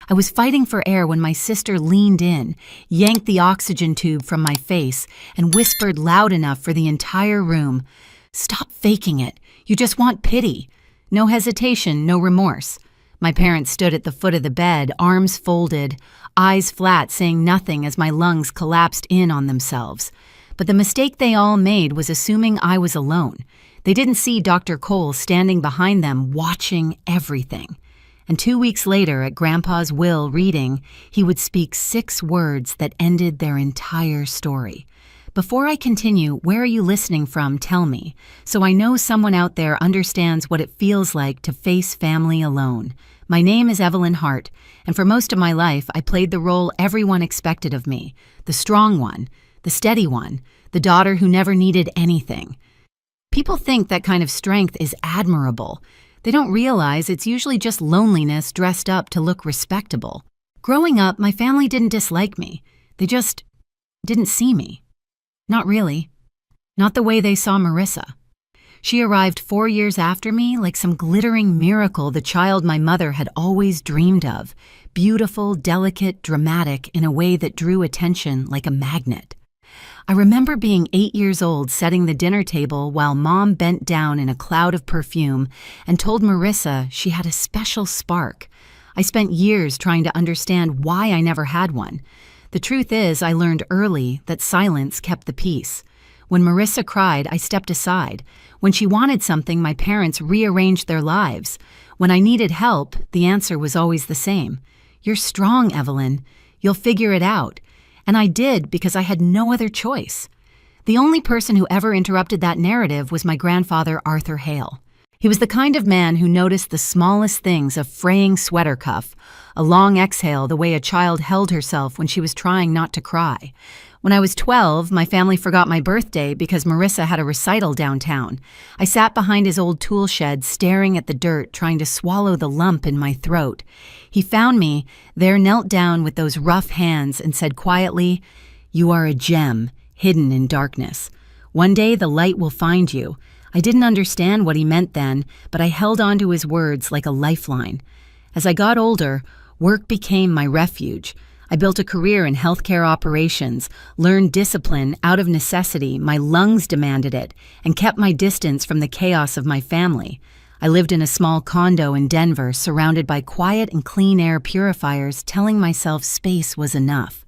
I was fighting for air when my sister leaned in, yanked the oxygen tube from my face, and whispered loud enough for the entire room, "Stop faking it. You just want pity." No hesitation, no remorse. My parents stood at the foot of the bed, arms folded, eyes flat, saying nothing as my lungs collapsed in on themselves. But the mistake they all made was assuming I was alone. They didn't see Dr. Cole standing behind them, watching everything. And 2 weeks later, at Grandpa's will reading, he would speak 6 words that ended their entire story. Before I continue, where are you listening from? Tell me, so I know someone out there understands what it feels like to face family alone. My name is Evelyn Hart, and for most of my life, I played the role everyone expected of me. The strong one, the steady one, the daughter who never needed anything. People think that kind of strength is admirable. They don't realize it's usually just loneliness dressed up to look respectable. Growing up, my family didn't dislike me. They just didn't see me. Not really. Not the way they saw Marissa. She arrived 4 years after me like some glittering miracle, the child my mother had always dreamed of. Beautiful, delicate, dramatic, in a way that drew attention like a magnet. I remember being 8 years old, setting the dinner table while Mom bent down in a cloud of perfume and told Marissa she had a special spark. I spent years trying to understand why I never had one. The truth is, I learned early that silence kept the peace. When Marissa cried, I stepped aside. When she wanted something, my parents rearranged their lives. When I needed help, the answer was always the same. "You're strong, Evelyn. You'll figure it out." And I did because I had no other choice. The only person who ever interrupted that narrative was my grandfather, Arthur Hale. He was the kind of man who noticed the smallest things, a fraying sweater cuff, a long exhale, the way a child held herself when she was trying not to cry. When I was 12, my family forgot my birthday because Marissa had a recital downtown. I sat behind his old tool shed, staring at the dirt, trying to swallow the lump in my throat. He found me, there knelt down with those rough hands and said quietly, "You are a gem, hidden in darkness. One day the light will find you." I didn't understand what he meant then, but I held on to his words like a lifeline. As I got older, work became my refuge. I built a career in healthcare operations, learned discipline out of necessity, my lungs demanded it, and kept my distance from the chaos of my family. I lived in a small condo in Denver, surrounded by quiet and clean air purifiers, telling myself space was enough.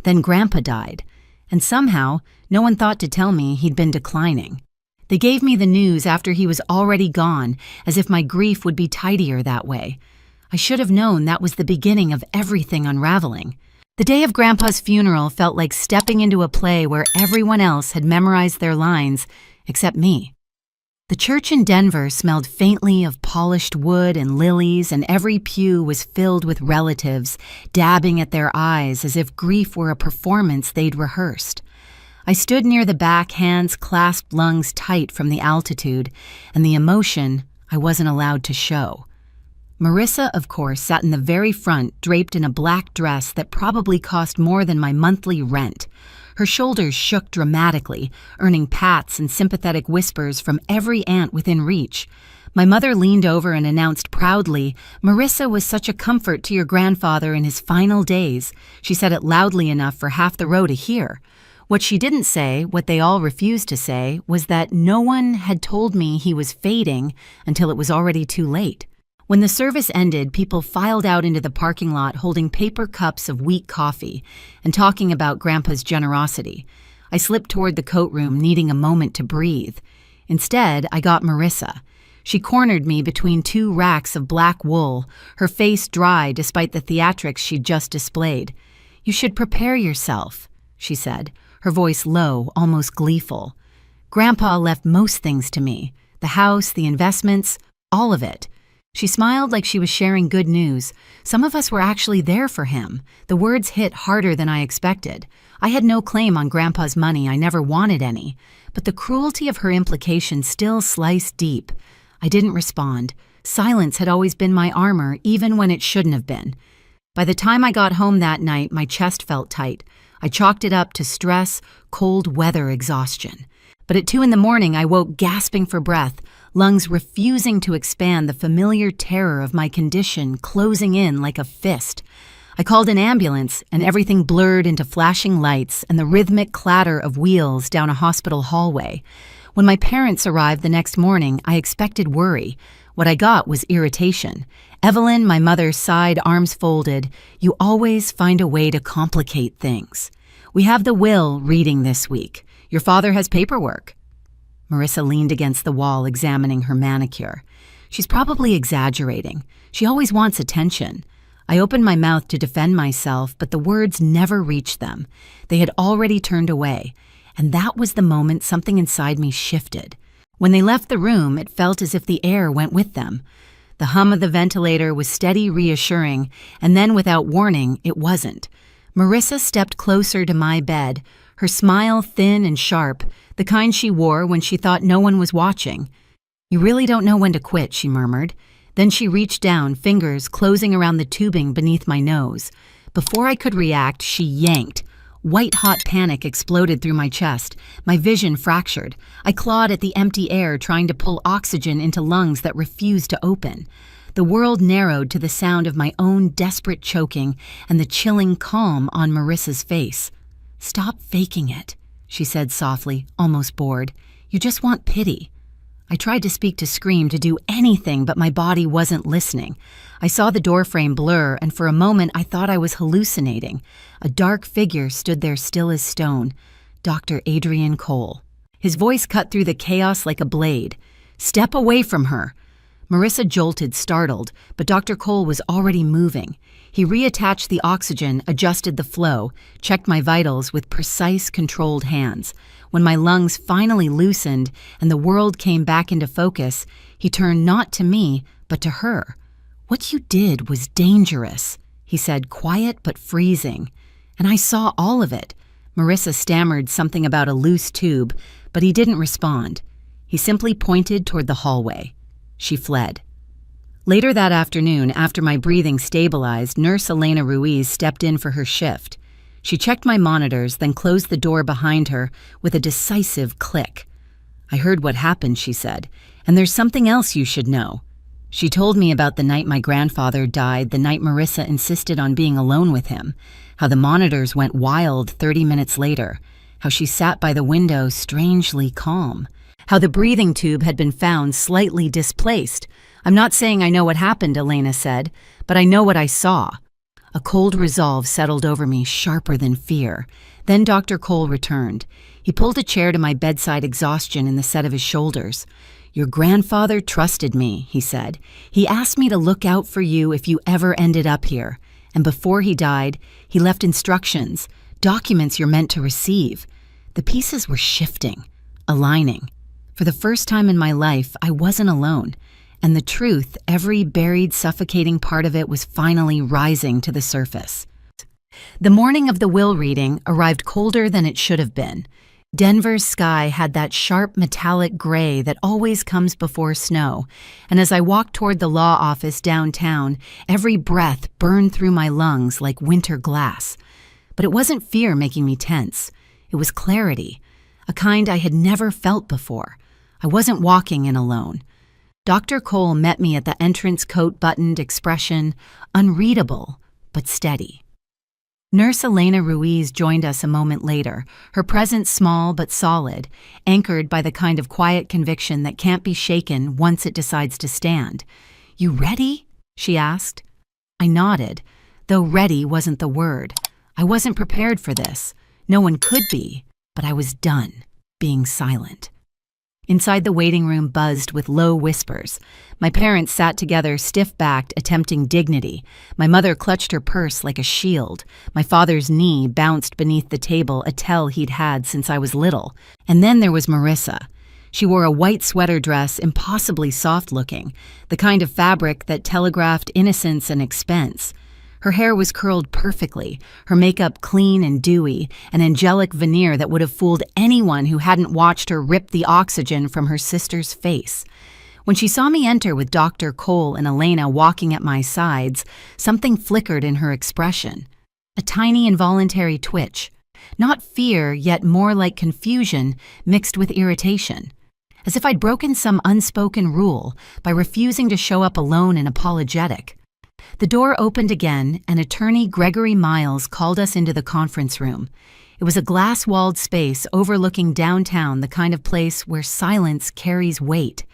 Then Grandpa died, and somehow, no one thought to tell me he'd been declining. They gave me the news after he was already gone, as if my grief would be tidier that way. I should have known that was the beginning of everything unraveling. The day of Grandpa's funeral felt like stepping into a play where everyone else had memorized their lines, except me. The church in Denver smelled faintly of polished wood and lilies, and every pew was filled with relatives, dabbing at their eyes as if grief were a performance they'd rehearsed. I stood near the back, hands clasped, lungs tight from the altitude, and the emotion I wasn't allowed to show. Marissa, of course, sat in the very front, draped in a black dress that probably cost more than my monthly rent. Her shoulders shook dramatically, earning pats and sympathetic whispers from every aunt within reach. My mother leaned over and announced proudly, "Marissa was such a comfort to your grandfather in his final days." She said it loudly enough for half the row to hear. What she didn't say, what they all refused to say, was that no one had told me he was fading until it was already too late. When the service ended, people filed out into the parking lot holding paper cups of weak coffee and talking about Grandpa's generosity. I slipped toward the coat room, needing a moment to breathe. Instead, I got Marissa. She cornered me between 2 racks of black wool, her face dry despite the theatrics she'd just displayed. "You should prepare yourself," she said, her voice low, almost gleeful. Grandpa left most things to me, the house, the investments, all of it. She smiled like she was sharing good news. Some of us were actually there for him. The words hit harder than I expected. I had no claim on Grandpa's money, I never wanted any. But the cruelty of her implication still sliced deep. I didn't respond. Silence had always been my armor, even when it shouldn't have been. By the time I got home that night, my chest felt tight. I chalked it up to stress, cold weather exhaustion. But at 2 a.m, I woke gasping for breath, lungs refusing to expand, the familiar terror of my condition closing in like a fist. I called an ambulance, and everything blurred into flashing lights and the rhythmic clatter of wheels down a hospital hallway. When my parents arrived the next morning, I expected worry. What I got was irritation. "Evelyn," my mother sighed, arms folded, "you always find a way to complicate things. We have the will reading this week. Your father has paperwork." Marissa leaned against the wall, examining her manicure. "She's probably exaggerating. She always wants attention." I opened my mouth to defend myself, but the words never reached them. They had already turned away, and that was the moment something inside me shifted. When they left the room, it felt as if the air went with them. The hum of the ventilator was steady, reassuring, and then without warning, it wasn't. Marissa stepped closer to my bed, her smile thin and sharp, the kind she wore when she thought no one was watching. "You really don't know when to quit," she murmured. Then she reached down, fingers closing around the tubing beneath my nose. Before I could react, she yanked. White-hot panic exploded through my chest. My vision fractured. I clawed at the empty air, trying to pull oxygen into lungs that refused to open. The world narrowed to the sound of my own desperate choking and the chilling calm on Marissa's face. "Stop faking it," she said softly, almost bored. "You just want pity." I tried to speak, to scream, to do anything, but my body wasn't listening. I saw the doorframe blur, and for a moment I thought I was hallucinating. A dark figure stood there still as stone. Dr. Adrian Cole. His voice cut through the chaos like a blade. "Step away from her." Marissa jolted, startled, but Dr. Cole was already moving. He reattached the oxygen, adjusted the flow, checked my vitals with precise, controlled hands. When my lungs finally loosened and the world came back into focus, he turned not to me, but to her. "What you did was dangerous," he said, quiet but freezing. And I saw all of it. Marissa stammered something about a loose tube, but he didn't respond. He simply pointed toward the hallway. She fled. Later that afternoon, after my breathing stabilized, Nurse Elena Ruiz stepped in for her shift. She checked my monitors, then closed the door behind her with a decisive click. "I heard what happened," she said, "and there's something else you should know." She told me about the night my grandfather died, the night Marissa insisted on being alone with him, how the monitors went wild 30 minutes later, how she sat by the window strangely calm, how the breathing tube had been found slightly displaced. "I'm not saying I know what happened," Elena said, "but I know what I saw." A cold resolve settled over me, sharper than fear. Then Dr. Cole returned. He pulled a chair to my bedside, exhaustion in the set of his shoulders. "Your grandfather trusted me," he said. "He asked me to look out for you if you ever ended up here. And before he died, he left instructions, documents you're meant to receive." The pieces were shifting, aligning. For the first time in my life, I wasn't alone. And the truth, every buried, suffocating part of it, was finally rising to the surface. The morning of the will reading arrived colder than it should have been. Denver's sky had that sharp metallic gray that always comes before snow, and as I walked toward the law office downtown, every breath burned through my lungs like winter glass. But it wasn't fear making me tense. It was clarity, a kind I had never felt before. I wasn't walking in alone. Dr. Cole met me at the entrance, coat-buttoned, expression unreadable but steady. Nurse Elena Ruiz joined us a moment later, her presence small but solid, anchored by the kind of quiet conviction that can't be shaken once it decides to stand. "You ready?" she asked. I nodded, though ready wasn't the word. I wasn't prepared for this. No one could be, but I was done being silent. Inside, the waiting room buzzed with low whispers. My parents sat together, stiff-backed, attempting dignity. My mother clutched her purse like a shield. My father's knee bounced beneath the table, a tell he'd had since I was little. And then there was Marissa. She wore a white sweater dress, impossibly soft-looking, the kind of fabric that telegraphed innocence and expense. Her hair was curled perfectly, her makeup clean and dewy, an angelic veneer that would have fooled anyone who hadn't watched her rip the oxygen from her sister's face. When she saw me enter with Dr. Cole and Elena walking at my sides, something flickered in her expression. A tiny involuntary twitch. Not fear, yet more like confusion mixed with irritation. As if I'd broken some unspoken rule by refusing to show up alone and apologetic. The door opened again, and attorney Gregory Miles called us into the conference room. It was a glass-walled space overlooking downtown, the kind of place where silence carries weight.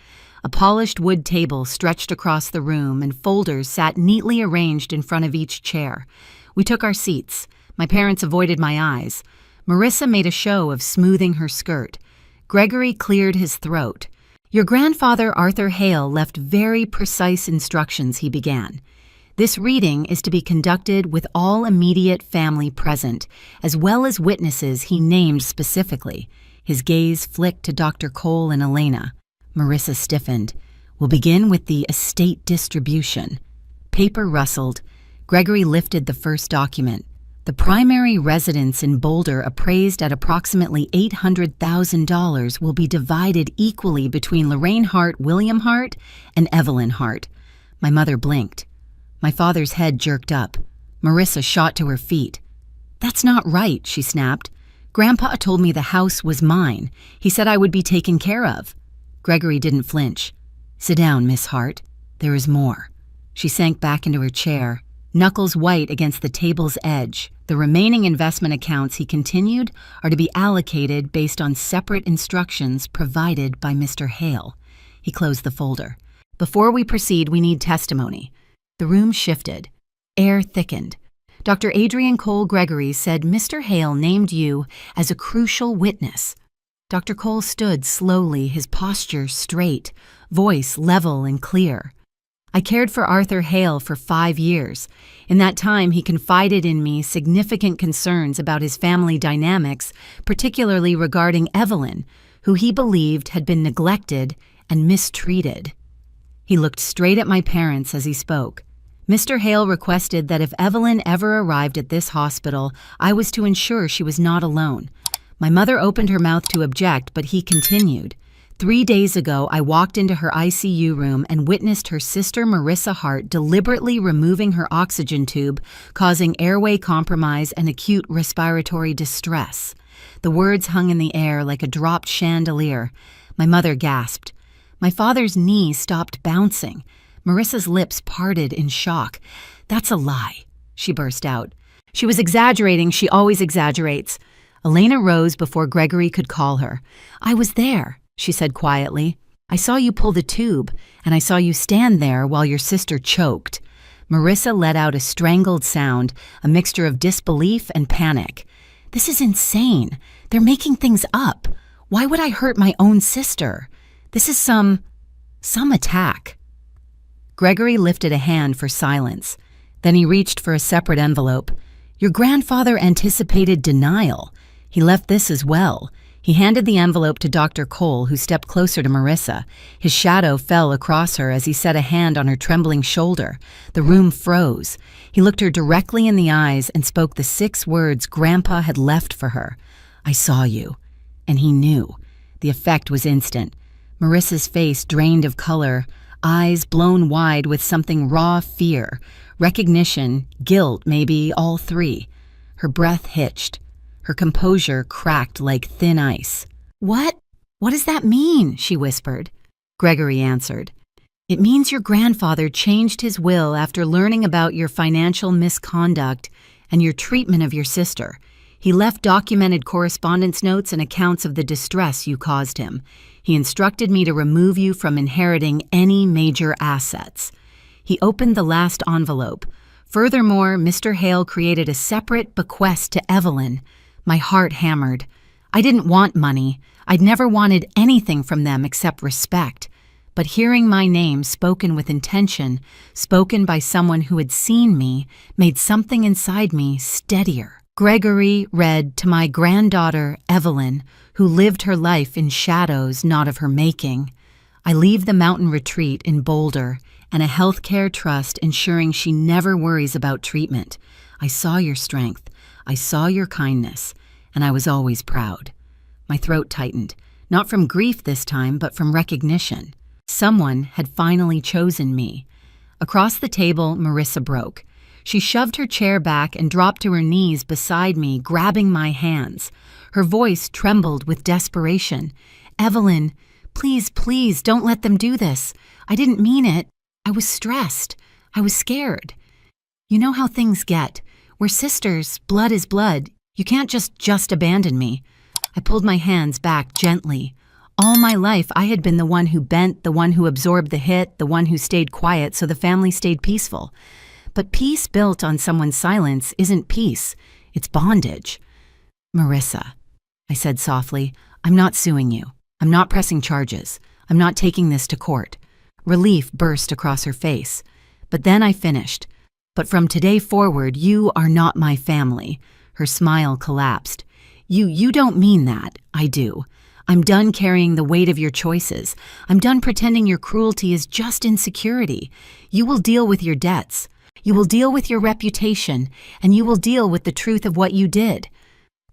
A polished wood table stretched across the room, and folders sat neatly arranged in front of each chair. We took our seats. My parents avoided my eyes. Marissa made a show of smoothing her skirt. Gregory cleared his throat. "Your grandfather, Arthur Hale, left very precise instructions," he began. "This reading is to be conducted with all immediate family present, as well as witnesses he named specifically." His gaze flicked to Dr. Cole and Elena. Marissa stiffened. "We'll begin with the estate distribution." Paper rustled. Gregory lifted the first document. "The primary residence in Boulder, appraised at approximately $800,000, will be divided equally between Lorraine Hart, William Hart, and Evelyn Hart." My mother blinked. My father's head jerked up. Marissa shot to her feet. "That's not right," she snapped. "Grandpa told me the house was mine. He said I would be taken care of." Gregory didn't flinch. "Sit down, Miss Hart. There is more." She sank back into her chair, knuckles white against the table's edge. "The remaining investment accounts," he continued, "are to be allocated based on separate instructions provided by Mr. Hale." He closed the folder. "Before we proceed, we need testimony." The room shifted. Air thickened. Dr. Adrian Cole Gregory said Mr. Hale named you as a crucial witness. Dr. Cole stood slowly, his posture straight, voice level and clear. "I cared for Arthur Hale for 5 years. In that time, he confided in me significant concerns about his family dynamics, particularly regarding Evelyn, who he believed had been neglected and mistreated." He looked straight at my parents as he spoke. "Mr. Hale requested that if Evelyn ever arrived at this hospital, I was to ensure she was not alone." My mother opened her mouth to object, but he continued. "3 days ago, I walked into her ICU room and witnessed her sister Marissa Hart deliberately removing her oxygen tube, causing airway compromise and acute respiratory distress." The words hung in the air like a dropped chandelier. My mother gasped. My father's knee stopped bouncing. Marissa's lips parted in shock. "That's a lie," she burst out. "She was exaggerating. She always exaggerates." Elena rose before Gregory could call her. "I was there," she said quietly. "I saw you pull the tube, and I saw you stand there while your sister choked." Marissa let out a strangled sound, a mixture of disbelief and panic. "This is insane. They're making things up. Why would I hurt my own sister? This is some attack." Gregory lifted a hand for silence. Then he reached for a separate envelope. "Your grandfather anticipated denial. He left this as well." He handed the envelope to Dr. Cole, who stepped closer to Marissa. His shadow fell across her as he set a hand on her trembling shoulder. The room froze. He looked her directly in the eyes and spoke the 6 words Grandpa had left for her. "I saw you." And he knew. The effect was instant. Marissa's face drained of color, eyes blown wide with something raw fear, recognition, guilt, maybe all 3. Her breath hitched. Her composure cracked like thin ice. What does that mean?" she whispered. Gregory answered. "It means your grandfather changed his will after learning about your financial misconduct and your treatment of your sister. He left documented correspondence notes and accounts of the distress you caused him. He instructed me to remove you from inheriting any major assets." He opened the last envelope. "Furthermore, Mr. Hale created a separate bequest to Evelyn." My heart hammered. I didn't want money. I'd never wanted anything from them except respect. But hearing my name spoken with intention, spoken by someone who had seen me, made something inside me steadier. Gregory read to my granddaughter, Evelyn, who lived her life in shadows not of her making. I leave the mountain retreat in Boulder and a healthcare trust ensuring she never worries about treatment. I saw your strength. I saw your kindness, and I was always proud. My throat tightened, not from grief this time, but from recognition. Someone had finally chosen me. Across the table, Marissa broke. She shoved her chair back and dropped to her knees beside me, grabbing my hands. Her voice trembled with desperation. "Evelyn, please, please, don't let them do this. I didn't mean it. I was stressed. I was scared. You know how things get. We're sisters, blood is blood. You can't just abandon me. I pulled my hands back gently. All my life, I had been the one who bent, the one who absorbed the hit, the one who stayed quiet so the family stayed peaceful. But peace built on someone's silence isn't peace. It's bondage. Marissa, I said softly, I'm not suing you. I'm not pressing charges. I'm not taking this to court. Relief burst across her face. But then I finished. But from today forward, you are not my family. Her smile collapsed. You don't mean that. I do. I'm done carrying the weight of your choices. I'm done pretending your cruelty is just insecurity. You will deal with your debts. You will deal with your reputation. And you will deal with the truth of what you did.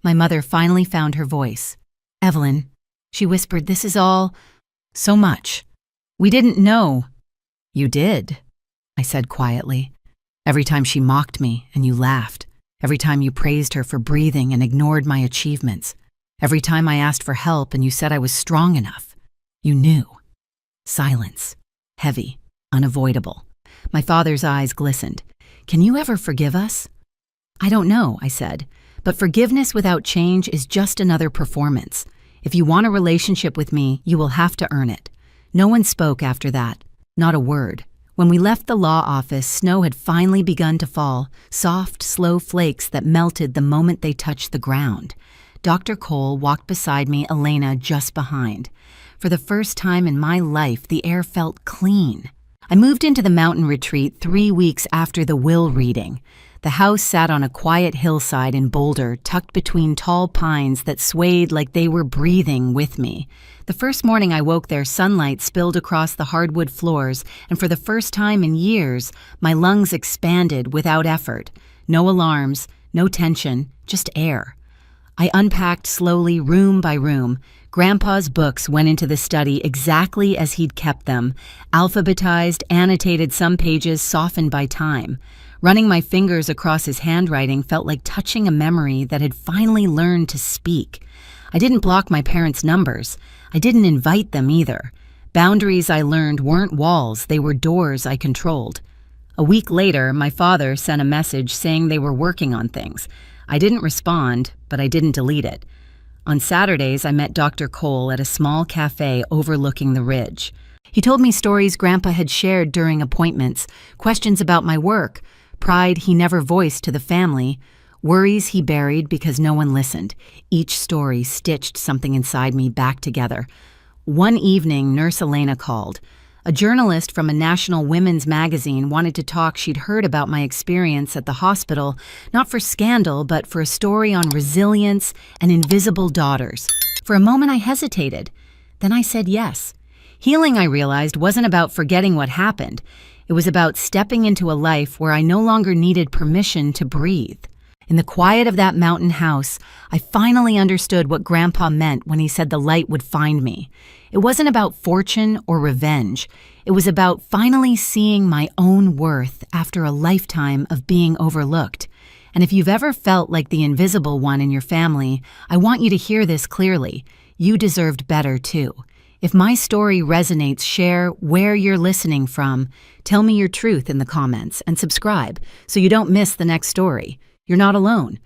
My mother finally found her voice. Evelyn, she whispered, this is all so much. We didn't know. You did, I said quietly. Every time she mocked me and you laughed. Every time you praised her for breathing and ignored my achievements. Every time I asked for help and you said I was strong enough. You knew. Silence. Heavy. Unavoidable. My father's eyes glistened. Can you ever forgive us? I don't know, I said. But forgiveness without change is just another performance. If you want a relationship with me, you will have to earn it. No one spoke after that. Not a word. When we left the law office, snow had finally begun to fall, soft, slow flakes that melted the moment they touched the ground. Dr. Cole walked beside me, Elena just behind. For the first time in my life, the air felt clean. I moved into the mountain retreat 3 weeks after the will reading. The house sat on a quiet hillside in Boulder, tucked between tall pines that swayed like they were breathing with me. The first morning I woke there, sunlight spilled across the hardwood floors, and for the first time in years, my lungs expanded without effort. No alarms, no tension, just air. I unpacked slowly, room by room. Grandpa's books went into the study exactly as he'd kept them, alphabetized, annotated, some pages softened by time. Running my fingers across his handwriting felt like touching a memory that had finally learned to speak. I didn't block my parents' numbers. I didn't invite them either. Boundaries, I learned, weren't walls, they were doors I controlled. A week later, my father sent a message saying they were working on things. I didn't respond, but I didn't delete it. On Saturdays, I met Dr. Cole at a small cafe overlooking the ridge. He told me stories Grandpa had shared during appointments, questions about my work, pride he never voiced to the family, worries he buried because no one listened. Each story stitched something inside me back together. One evening, Nurse Elena called. A journalist from a national women's magazine wanted to talk. She'd heard about my experience at the hospital, not for scandal, but for a story on resilience and invisible daughters. For a moment, I hesitated. Then I said yes. Healing, I realized, wasn't about forgetting what happened. It was about stepping into a life where I no longer needed permission to breathe. In the quiet of that mountain house, I finally understood what Grandpa meant when he said the light would find me. It wasn't about fortune or revenge. It was about finally seeing my own worth after a lifetime of being overlooked. And if you've ever felt like the invisible one in your family, I want you to hear this clearly. You deserved better too. If my story resonates, share where you're listening from. Tell me your truth in the comments and subscribe so you don't miss the next story. You're not alone.